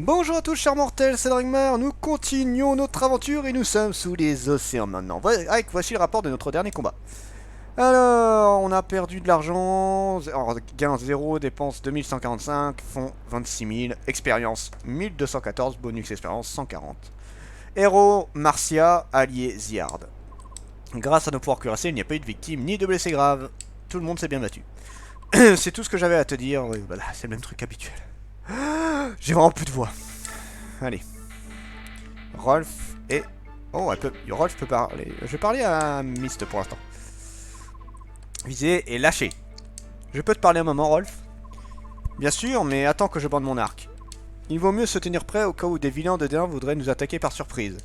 Bonjour à tous chers mortels, c'est Dragmar, nous continuons notre aventure et nous sommes sous les océans maintenant. Voici le rapport de notre dernier combat. Alors, on a perdu de l'argent, gain 0, dépenses 2145, fonds 26 000, expérience 1214, bonus expérience 140. Héros, Marcia, allié Ziard. Grâce à nos pouvoirs cuirassés, il n'y a pas eu de victimes ni de blessés graves. Tout le monde s'est bien battu. C'est tout ce que j'avais à te dire, oui, voilà, c'est le même truc habituel. J'ai vraiment plus de voix. Allez. Rolf et... Oh, Rolf peut parler. Je vais parler à Mist pour l'instant. Viser et lâcher. Je peux te parler un moment, Rolf? Bien sûr, mais attends que je bande mon arc. Il vaut mieux se tenir prêt au cas où des vilains de Dédain voudraient nous attaquer par surprise.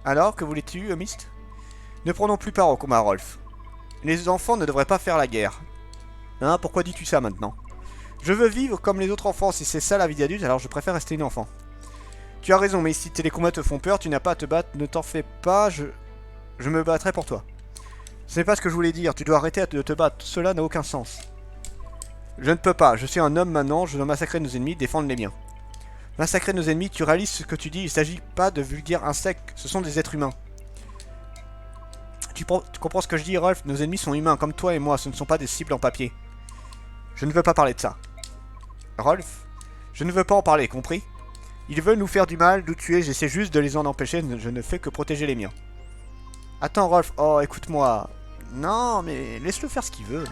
Alors, que voulais-tu, Mist? Ne prenons plus part au combat, Rolf. Les enfants ne devraient pas faire la guerre. Hein, pourquoi dis-tu ça maintenant? Je veux vivre comme les autres enfants, si c'est ça la vie d'adulte, alors je préfère rester une enfant. Tu as raison, mais si les combats te font peur, tu n'as pas à te battre, ne t'en fais pas, je me battrai pour toi. Ce n'est pas ce que je voulais dire, tu dois arrêter de te battre, cela n'a aucun sens. Je ne peux pas, je suis un homme maintenant, je dois massacrer nos ennemis, défendre les miens. Massacrer nos ennemis, tu réalises ce que tu dis, il ne s'agit pas de vulgaires insectes, ce sont des êtres humains. Tu comprends ce que je dis, Rolf? Nos ennemis sont humains, comme toi et moi, ce ne sont pas des cibles en papier. Je ne veux pas parler de ça. Rolf, je ne veux pas en parler, compris? Ils veulent nous faire du mal, nous tuer, j'essaie juste de les en empêcher, je ne fais que protéger les miens. Attends, Rolf, oh, écoute-moi. Non, mais laisse-le faire ce qu'il veut.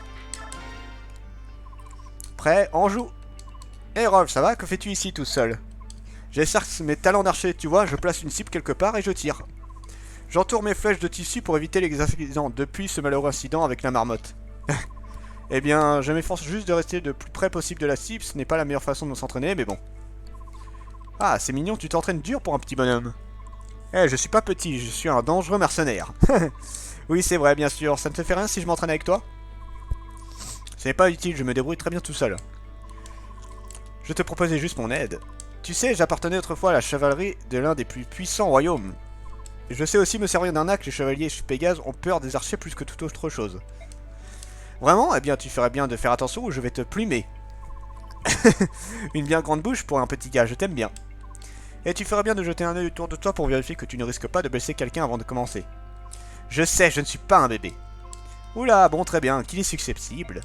Prêt, on joue. Hé Rolf, ça va? Que fais-tu ici tout seul? J'exerce mes talents d'archer, tu vois, je place une cible quelque part et je tire. J'entoure mes flèches de tissu pour éviter les accidents depuis ce malheureux incident avec la marmotte. Eh bien, je m'efforce juste de rester le plus près possible de la cible, ce n'est pas la meilleure façon de s'entraîner, mais bon. Ah, c'est mignon, tu t'entraînes dur pour un petit bonhomme. Eh, je suis pas petit, je suis un dangereux mercenaire. Oui, c'est vrai, bien sûr, ça ne te fait rien si je m'entraîne avec toi? Ce n'est pas utile, je me débrouille très bien tout seul. Je te proposais juste mon aide. Tu sais, j'appartenais autrefois à la chevalerie de l'un des plus puissants royaumes. Je sais aussi me servir d'un arc, les chevaliers Pégase ont peur des archers plus que toute autre chose. Vraiment? Eh bien, tu ferais bien de faire attention ou je vais te plumer. Une bien grande bouche pour un petit gars, je t'aime bien. Et tu ferais bien de jeter un œil autour de toi pour vérifier que tu ne risques pas de blesser quelqu'un avant de commencer. Je sais, je ne suis pas un bébé. Oula, bon, très bien, qu'il est susceptible.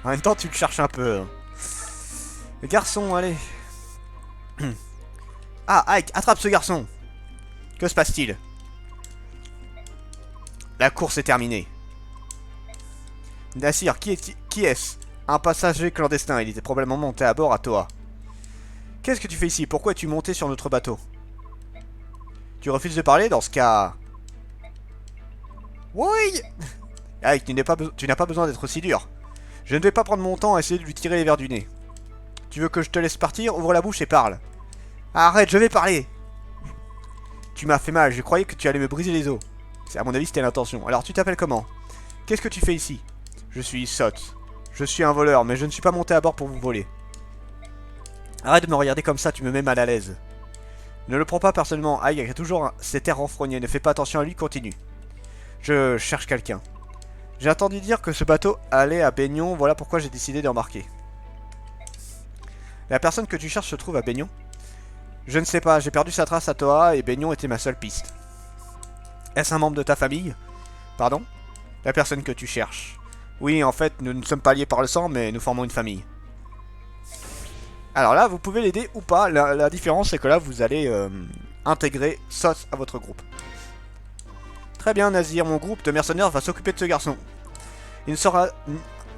En même temps, tu le cherches un peu. Le garçon, allez. Ah, Ike, attrape ce garçon. Que se passe-t-il? La course est terminée. Nassir, qui est-ce? Un passager clandestin, il était probablement monté à bord à Toa. Qu'est-ce que tu fais ici? Pourquoi es-tu monté sur notre bateau? Tu refuses de parler? Dans ce cas... Oui. Ike, tu n'as pas besoin d'être aussi dur. Je ne vais pas prendre mon temps à essayer de lui tirer les verres du nez. Tu veux que je te laisse partir? Ouvre la bouche et parle. Arrête, je vais parler. Tu m'as fait mal, je croyais que tu allais me briser les os. À mon avis, c'était l'intention. Alors, tu t'appelles comment? Qu'est-ce que tu fais ici? Je suis Sot. Je suis un voleur, mais je ne suis pas monté à bord pour vous voler. Arrête de me regarder comme ça, tu me mets mal à l'aise. Ne le prends pas personnellement, Ike a toujours cet air renfrogné, ne fais pas attention à lui, continue. Je cherche quelqu'un. J'ai entendu dire que ce bateau allait à Baignon, voilà pourquoi j'ai décidé d'embarquer. La personne que tu cherches se trouve à Baignon? Je ne sais pas, j'ai perdu sa trace à Toa et Baignon était ma seule piste. Est-ce un membre de ta famille? Pardon? La personne que tu cherches. Oui, en fait, nous ne sommes pas liés par le sang, mais nous formons une famille. Alors là, vous pouvez l'aider ou pas. La différence, c'est que là, vous allez intégrer Sos à votre groupe. Très bien, Nazir, mon groupe de mercenaires va s'occuper de ce garçon. Il ne sera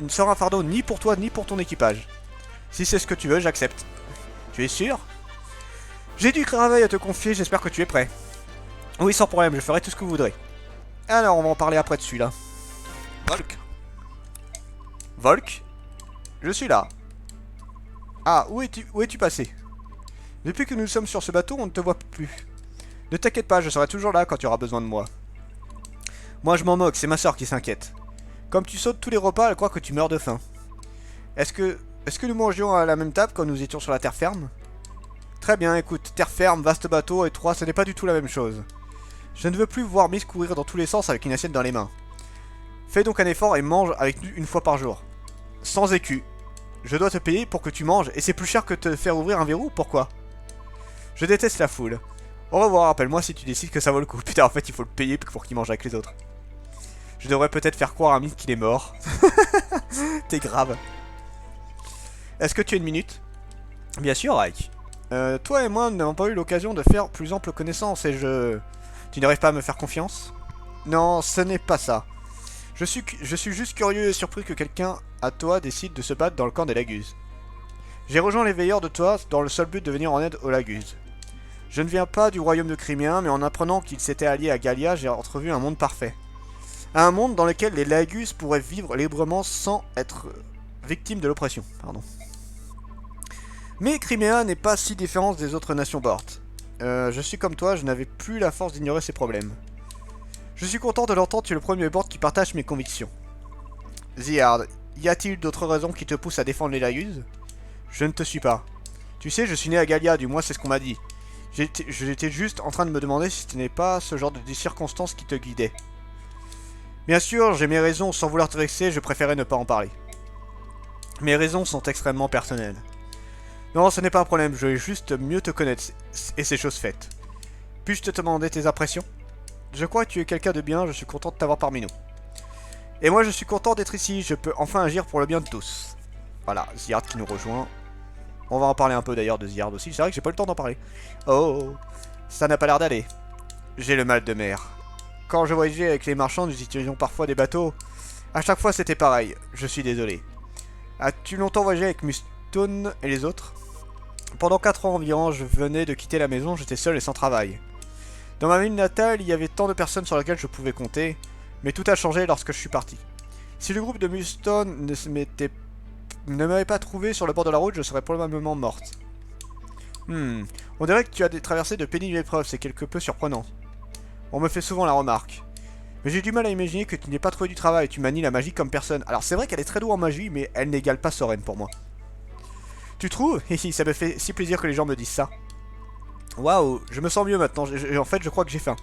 un fardeau ni pour toi, ni pour ton équipage. Si c'est ce que tu veux, j'accepte. Tu es sûr? J'ai du travail à te confier, j'espère que tu es prêt. Oui, sans problème, je ferai tout ce que vous voudrez. Alors, on va en parler après de celui-là. Volk. Volk? Je suis là. Ah, où es-tu passé? Depuis que nous sommes sur ce bateau, on ne te voit plus. Ne t'inquiète pas, je serai toujours là quand tu auras besoin de moi. Moi, je m'en moque, c'est ma soeur qui s'inquiète. Comme tu sautes tous les repas, elle croit que tu meurs de faim. Est-ce que nous mangions à la même table quand nous étions sur la terre ferme? Très bien, écoute, terre ferme, vaste bateau et 3, ce n'est pas du tout la même chose. Je ne veux plus voir Miss courir dans tous les sens avec une assiette dans les mains. Fais donc un effort et mange avec nous une fois par jour. Sans écu. Je dois te payer pour que tu manges, et c'est plus cher que te faire ouvrir un verrou, pourquoi? Je déteste la foule. Au revoir, rappelle-moi si tu décides que ça vaut le coup. Putain, en fait, il faut le payer pour qu'il mange avec les autres. Je devrais peut-être faire croire à Mythe qu'il est mort. T'es grave. Est-ce que tu as une minute? Bien sûr, Ike. Toi et moi n'avons pas eu l'occasion de faire plus ample connaissance et je... Tu n'arrives pas à me faire confiance? Non, ce n'est pas ça. Je suis juste curieux et surpris que quelqu'un à toi décide de se battre dans le camp des Laguses. J'ai rejoint les veilleurs de toi dans le seul but de venir en aide aux Laguses. Je ne viens pas du royaume de Criméen, mais en apprenant qu'ils s'étaient alliés à Gallia, j'ai entrevu un monde parfait. Un monde dans lequel les Laguses pourraient vivre librement sans être victimes de l'oppression. Pardon. Mais Criméa n'est pas si différente des autres nations Bort. Je suis comme toi, je n'avais plus la force d'ignorer ces problèmes. Je suis content de l'entendre, tu es le premier Bort qui partage mes convictions. Ziard, y a-t-il d'autres raisons qui te poussent à défendre les Laguses? Je ne te suis pas. Tu sais, je suis né à Gallia, du moins c'est ce qu'on m'a dit. J'étais juste en train de me demander si ce n'est pas ce genre de circonstances qui te guidaient. Bien sûr, j'ai mes raisons, sans vouloir te vexer, je préférais ne pas en parler. Mes raisons sont extrêmement personnelles. Non, ce n'est pas un problème, je vais juste mieux te connaître, et c'est chose faite. Puis-je te demander tes impressions? Je crois que tu es quelqu'un de bien, je suis content de t'avoir parmi nous. Et moi je suis content d'être ici, je peux enfin agir pour le bien de tous. Voilà, Ziard qui nous rejoint. On va en parler un peu d'ailleurs de Ziard aussi, c'est vrai que j'ai pas eu le temps d'en parler. Oh, ça n'a pas l'air d'aller. J'ai le mal de mer. Quand je voyageais avec les marchands, nous utilisions parfois des bateaux. À chaque fois c'était pareil, je suis désolé. As-tu longtemps voyagé avec Mustone et les autres? Pendant 4 ans environ, je venais de quitter la maison, j'étais seul et sans travail. Dans ma ville natale, il y avait tant de personnes sur lesquelles je pouvais compter, mais tout a changé lorsque je suis parti. Si le groupe de Mustone ne m'avait pas trouvé sur le bord de la route, je serais probablement morte. On dirait que tu as traversé de pénibles épreuves, c'est quelque peu surprenant. On me fait souvent la remarque. Mais j'ai du mal à imaginer que tu n'aies pas trouvé du travail, tu manies la magie comme personne. Alors c'est vrai qu'elle est très douée en magie, mais elle n'égale pas Soren pour moi. Tu trouves? Ça me fait si plaisir que les gens me disent ça. Waouh, je me sens mieux maintenant, en fait je crois que j'ai faim.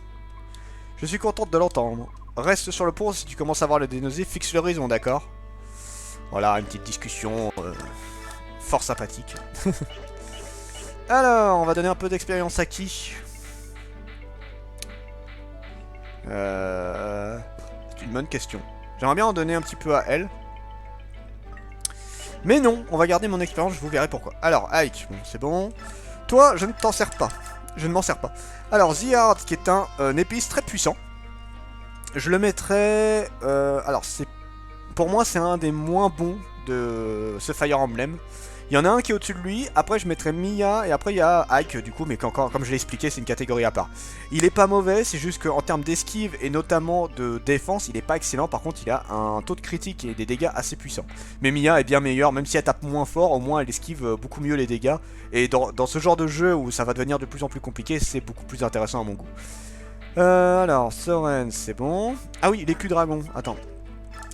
Je suis contente de l'entendre. Reste sur le pont, si tu commences à avoir le nausées, fixe l'horizon, d'accord? Voilà, une petite discussion fort sympathique. Alors, on va donner un peu d'expérience à qui? C'est une bonne question. J'aimerais bien en donner un petit peu à elle. Mais non, on va garder mon expérience, je vous verrai pourquoi. Alors, Ike, bon, c'est bon. Toi, je ne t'en sers pas. Je ne m'en sers pas. Alors, Ziard, qui est un épéiste très puissant. Je le mettrais... alors, c'est... Pour moi, c'est un des moins bons de ce Fire Emblem. Il y en a un qui est au-dessus de lui, après je mettrais Mia, et après il y a Ike du coup, mais encore, comme je l'ai expliqué, c'est une catégorie à part. Il est pas mauvais, c'est juste qu'en termes d'esquive et notamment de défense, il est pas excellent, par contre il a un taux de critique et des dégâts assez puissants. Mais Mia est bien meilleure, même si elle tape moins fort, au moins elle esquive beaucoup mieux les dégâts. Et dans ce genre de jeu où ça va devenir de plus en plus compliqué, c'est beaucoup plus intéressant à mon goût. Alors, Soren, c'est bon. Ah oui, l'écu dragon, attends.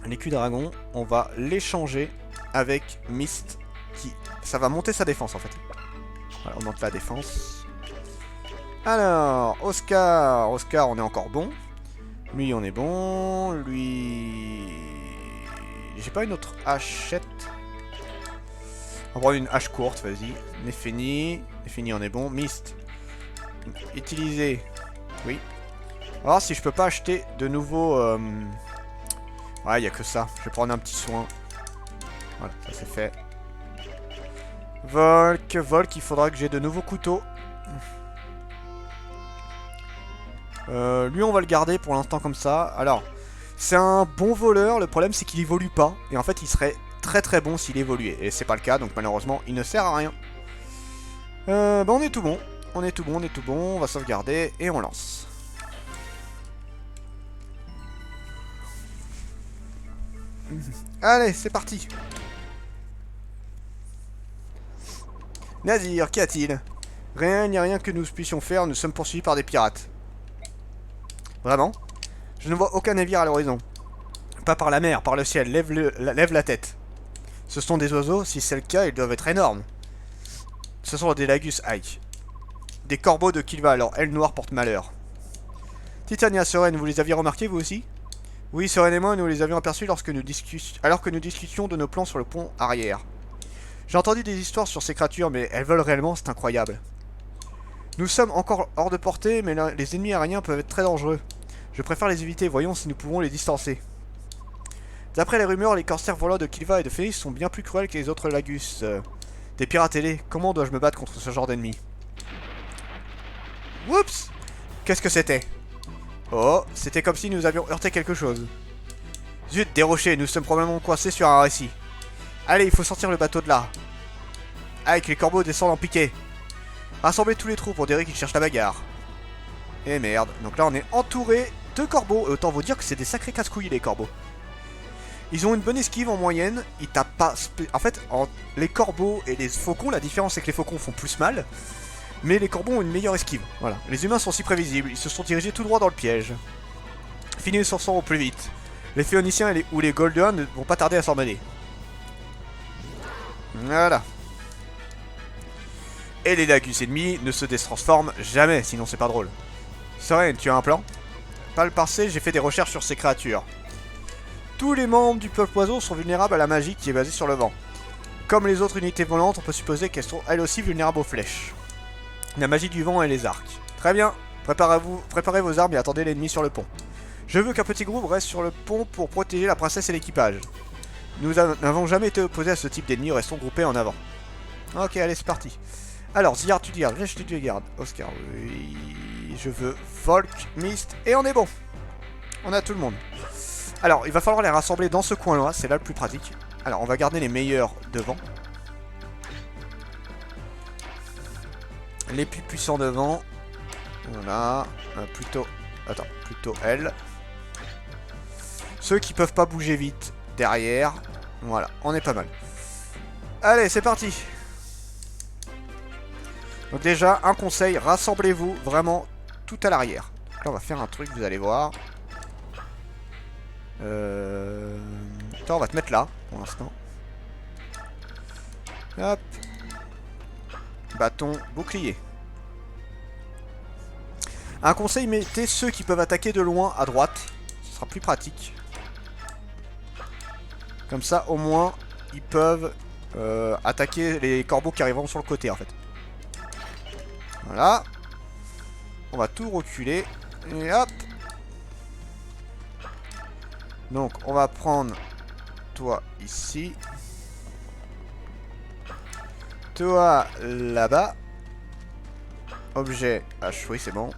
L'écu dragon, on va l'échanger avec Mist. Ça va monter sa défense en fait. Voilà, on monte la défense. Alors, Oscar. Oscar, on est encore bon. Lui, on est bon. Lui... J'ai pas une autre hachette. On va prendre une hache courte, vas-y. Néphini. Néphini, on est bon. Mist. Utiliser. Oui. On va voir si je peux pas acheter de nouveaux... Ouais, il y a que ça. Je vais prendre un petit soin. Voilà, ça c'est fait. Volk, il faudra que j'ai de nouveaux couteaux. Lui, on va le garder pour l'instant comme ça. Alors, c'est un bon voleur. Le problème, c'est qu'il évolue pas. Et en fait, il serait très très bon s'il évoluait. Et c'est pas le cas, donc malheureusement, il ne sert à rien. Bah, on est tout bon. On est tout bon, on est tout bon. On va sauvegarder et on lance. Allez, c'est parti. Nazir, qu'y a-t-il? Rien, il n'y a rien que nous puissions faire, nous sommes poursuivis par des pirates. Vraiment? Je ne vois aucun navire à l'horizon. Pas par la mer, par le ciel, lève la tête. Ce sont des oiseaux, si c'est le cas, ils doivent être énormes. Ce sont des Lagus Ike. Des corbeaux de Kilva, leur aile noire porte malheur. Titania, Soren, vous les aviez remarqués vous aussi? Oui, Soren et moi, nous les avions aperçus alors que nous discutions de nos plans sur le pont arrière. J'ai entendu des histoires sur ces créatures, mais elles volent réellement, c'est incroyable. Nous sommes encore hors de portée, mais là, les ennemis aériens peuvent être très dangereux. Je préfère les éviter, voyons si nous pouvons les distancer. D'après les rumeurs, les corsaires volants de Kilva et de Phoenix sont bien plus cruels que les autres Lagus. Des pirates ailés, comment dois-je me battre contre ce genre d'ennemis? Oups! Qu'est-ce que c'était? Oh, c'était comme si nous avions heurté quelque chose. Zut, des rochers, nous sommes probablement coincés sur un récit. Allez, il faut sortir le bateau de là. Avec les corbeaux descendent en piqué. Rassemblez tous les troupes, on dirait qu'ils cherchent la bagarre. Et merde, donc là on est entouré de corbeaux. Autant vous dire que c'est des sacrés casse-couilles les corbeaux. Ils ont une bonne esquive en moyenne, ils tapent pas... En fait, les corbeaux et les faucons, la différence c'est que les faucons font plus mal. Mais les corbeaux ont une meilleure esquive, voilà. Les humains sont si prévisibles, ils se sont dirigés tout droit dans le piège. Finissez sur son au plus vite. Les Phéoniciens ou les Golden ne vont pas tarder à s'en mêler. Voilà. Et les Lagus ennemis ne se détransforment jamais, sinon c'est pas drôle. Soren, tu as un plan? Pas le passé, j'ai fait des recherches sur ces créatures. Tous les membres du peuple oiseau sont vulnérables à la magie qui est basée sur le vent. Comme les autres unités volantes, on peut supposer qu'elles sont elles aussi vulnérables aux flèches. La magie du vent et les arcs. Très bien, préparez vos armes et attendez l'ennemi sur le pont. Je veux qu'un petit groupe reste sur le pont pour protéger la princesse et l'équipage. Nous n'avons jamais été opposés à ce type d'ennemi, restons groupés en avant. Ok, allez, c'est parti. Alors, Ziyard, tu te gardes, Vèche, tu te gardes. Oscar, oui. Je veux Volk, Mist, et on est bon. On a tout le monde. Alors, il va falloir les rassembler dans ce coin-là, c'est là le plus pratique. Alors, on va garder les meilleurs devant. Les plus puissants devant. Voilà. Plutôt elle. Ceux qui peuvent pas bouger vite derrière. Voilà, on est pas mal. Allez, c'est parti. Donc déjà, un conseil, rassemblez-vous vraiment tout à l'arrière. Là, on va faire un truc, vous allez voir. Attends, on va te mettre là, pour l'instant. Hop. Bâton, bouclier. Un conseil, mettez ceux qui peuvent attaquer de loin à droite. Ce sera plus pratique. Comme ça, au moins, ils peuvent attaquer les corbeaux qui arriveront sur le côté, en fait. Voilà. On va tout reculer. Et hop. Donc, on va prendre toi ici. Toi là-bas. Objet H, oui, c'est bon.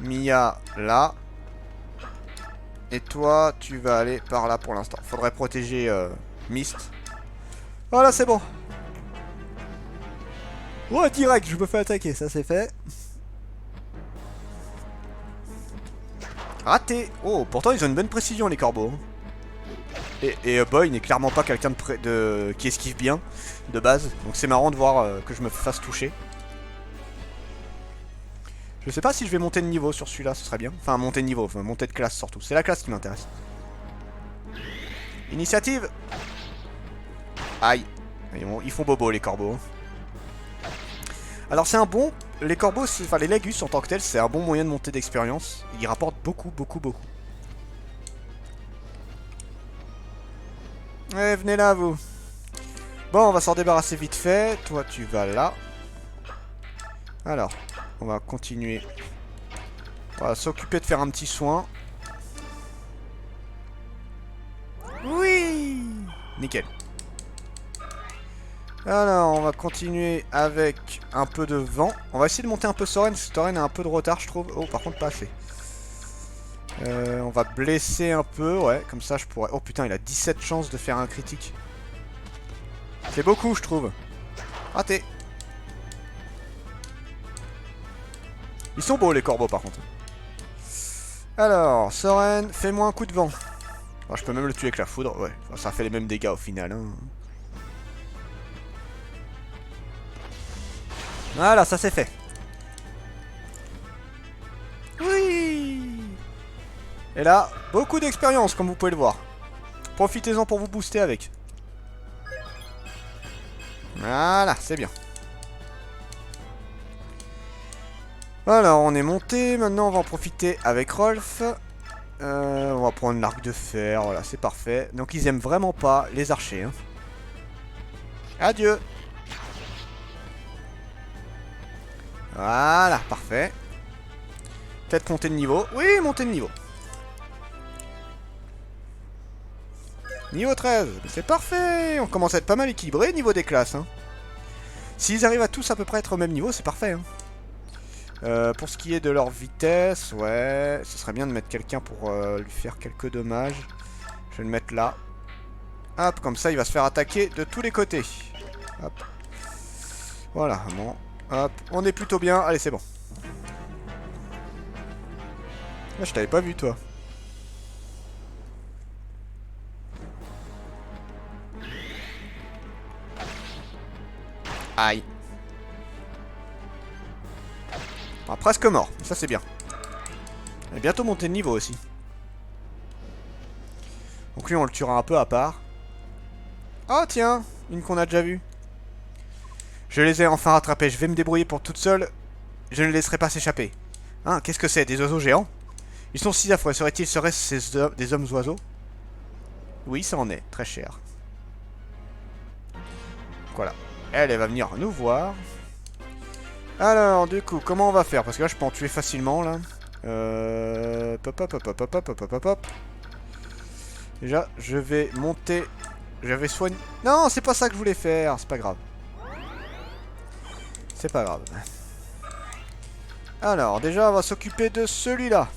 Mia là. Et toi, tu vas aller par là pour l'instant. Faudrait protéger Mist. Voilà, c'est bon. Ouais, direct, je me fais attaquer, ça c'est fait. Raté. Oh, pourtant ils ont une bonne précision les corbeaux. Et Boy n'est clairement pas quelqu'un qui esquive bien, de base. Donc c'est marrant de voir que je me fasse toucher. Je sais pas si je vais monter de niveau sur celui-là, ce serait bien. Enfin, monter de niveau, enfin, monter de classe surtout. C'est la classe qui m'intéresse. Initiative. Aïe. Ils font bobo les corbeaux. Alors c'est un bon... Les corbeaux, enfin les Lagus en tant que tels, c'est un bon moyen de monter d'expérience. Ils rapportent beaucoup. Ouais, venez là, vous. Bon, on va s'en débarrasser vite fait. Toi, tu vas là. Alors, on va continuer. On va s'occuper de faire un petit soin. Oui. Nickel. Alors, on va continuer avec un peu de vent. On va essayer de monter un peu Soren, parce que Soren a un peu de retard, je trouve. Oh, par contre, pas assez. On va blesser un peu, ouais, comme ça je pourrais... Oh putain, il a 17 chances de faire un critique. C'est beaucoup, je trouve. Raté. Ils sont beaux, les corbeaux, par contre. Alors, Soren, fais-moi un coup de vent. Oh, je peux même le tuer avec la foudre, ouais. Ça fait les mêmes dégâts, au final, hein. Voilà, ça c'est fait. Oui. Et là, beaucoup d'expérience, comme vous pouvez le voir. Profitez-en pour vous booster avec. Voilà, c'est bien. Alors, on est monté. Maintenant, on va en profiter avec Rolf. On va prendre l'arc de fer. Voilà, c'est parfait. Donc, ils aiment vraiment pas les archers. Hein. Adieu. Voilà, parfait. Peut-être monter de niveau. Oui, monter de niveau. Niveau 13, c'est parfait. On commence à être pas mal équilibré niveau des classes. Hein. S'ils arrivent à tous à peu près être au même niveau, c'est parfait. Hein. Pour ce qui est de leur vitesse, ouais, ce serait bien de mettre quelqu'un pour lui faire quelques dommages. Je vais le mettre là. Hop, comme ça il va se faire attaquer de tous les côtés. Hop. Voilà, bon. Hop, on est plutôt bien. Allez, c'est bon. Ah, je t'avais pas vu, toi. Aïe. Ah, presque mort, ça c'est bien. Et bientôt monter de niveau aussi. Donc lui on le tuera un peu à part. Oh tiens, une qu'on a déjà vue. Je les ai enfin rattrapés, je vais me débrouiller pour toute seule. Je ne les laisserai pas s'échapper. Hein, qu'est-ce que c'est? Des oiseaux géants? Ils sont si affreux, serait-il des hommes oiseaux? Oui, ça en est, très cher. Voilà. Elle va venir nous voir. Alors, du coup, comment on va faire? Parce que là, je peux en tuer facilement, là. Pop, hop, hop, hop, hop, hop, hop, hop, hop. Déjà, je vais monter. Je vais soigner. Non, c'est pas ça que je voulais faire. C'est pas grave. C'est pas grave. Alors, déjà, on va s'occuper de celui-là.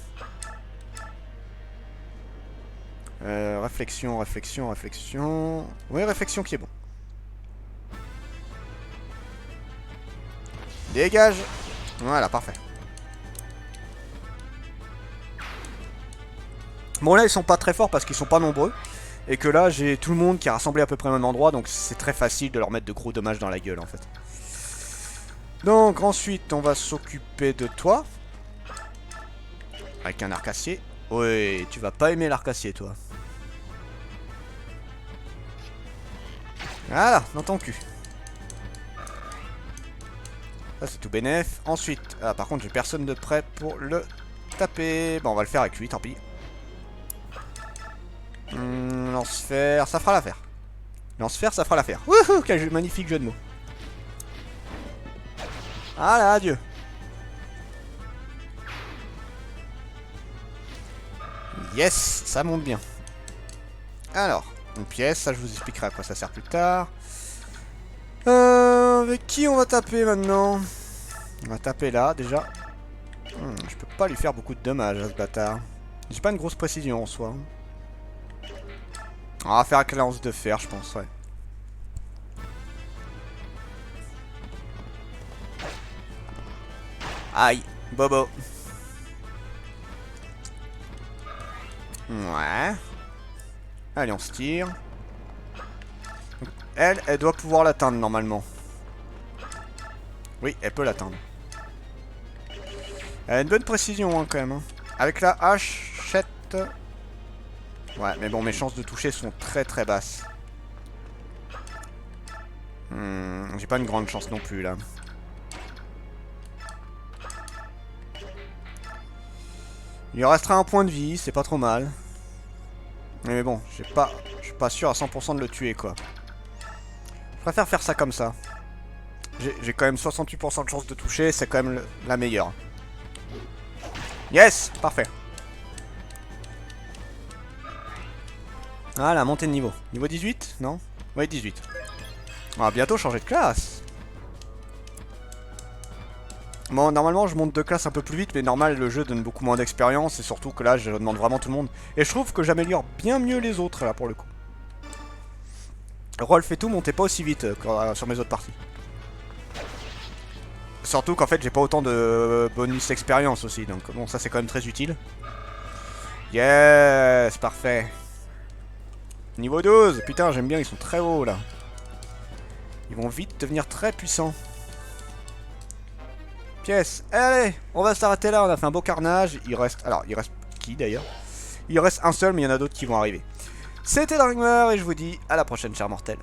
Réflexion, réflexion, réflexion. Oui, réflexion qui est bon. Dégage. Voilà, parfait. Bon, là, ils sont pas très forts parce qu'ils sont pas nombreux. Et que là, j'ai tout le monde qui est rassemblé à peu près au même endroit. Donc, c'est très facile de leur mettre de gros dommages dans la gueule, en fait. Donc, ensuite, on va s'occuper de toi. Avec un arc-acier. Oui, tu vas pas aimer l'arc-acier, toi. Voilà, dans ton cul. Ça, c'est tout bénef. Ensuite, ah, par contre, j'ai personne de prêt pour le taper. Bon, on va le faire avec lui, tant pis. Lance-fer, ça fera l'affaire. Lance-fer, ça fera l'affaire. Wouhou, quel magnifique jeu de mots. Voilà, adieu. Yes, ça monte bien. Alors, une pièce, ça je vous expliquerai à quoi ça sert plus tard. Avec qui on va taper maintenant? On va taper là, déjà. Je peux pas lui faire beaucoup de dommages à ce bâtard. J'ai pas une grosse précision en soi. On va faire avec la lance de fer, je pense, ouais. Aïe, bobo. Ouais. Allez, on se tire. Elle doit pouvoir l'atteindre normalement. Oui, elle peut l'atteindre. Elle a une bonne précision hein, quand même. Hein. Avec la hachette. Ouais, mais bon, mes chances de toucher sont très très basses. J'ai pas une grande chance non plus là. Il lui restera un point de vie, c'est pas trop mal. Mais bon, je suis pas sûr à 100% de le tuer quoi. Je préfère faire ça comme ça. J'ai quand même 68% de chance de toucher, c'est quand même la meilleure. Yes, parfait. Voilà, montée de niveau. Niveau 18, non? Oui, 18. On va bientôt changer de classe. Bon, normalement, je monte de classe un peu plus vite, mais normal, le jeu donne beaucoup moins d'expérience, et surtout que là, je demande vraiment tout le monde. Et je trouve que j'améliore bien mieux les autres, là, pour le coup. Rolf et tout, montez pas aussi vite sur mes autres parties. Surtout qu'en fait, j'ai pas autant de bonus expérience aussi, donc bon, ça c'est quand même très utile. Yes, parfait. Niveau 12, putain, j'aime bien, ils sont très hauts, là. Ils vont vite devenir très puissants. Pièce. Allez, on va s'arrêter là, on a fait un beau carnage. Il reste... Alors, il reste qui d'ailleurs? Il reste un seul, mais il y en a d'autres qui vont arriver. C'était Dragmar et je vous dis à la prochaine, chers mortels.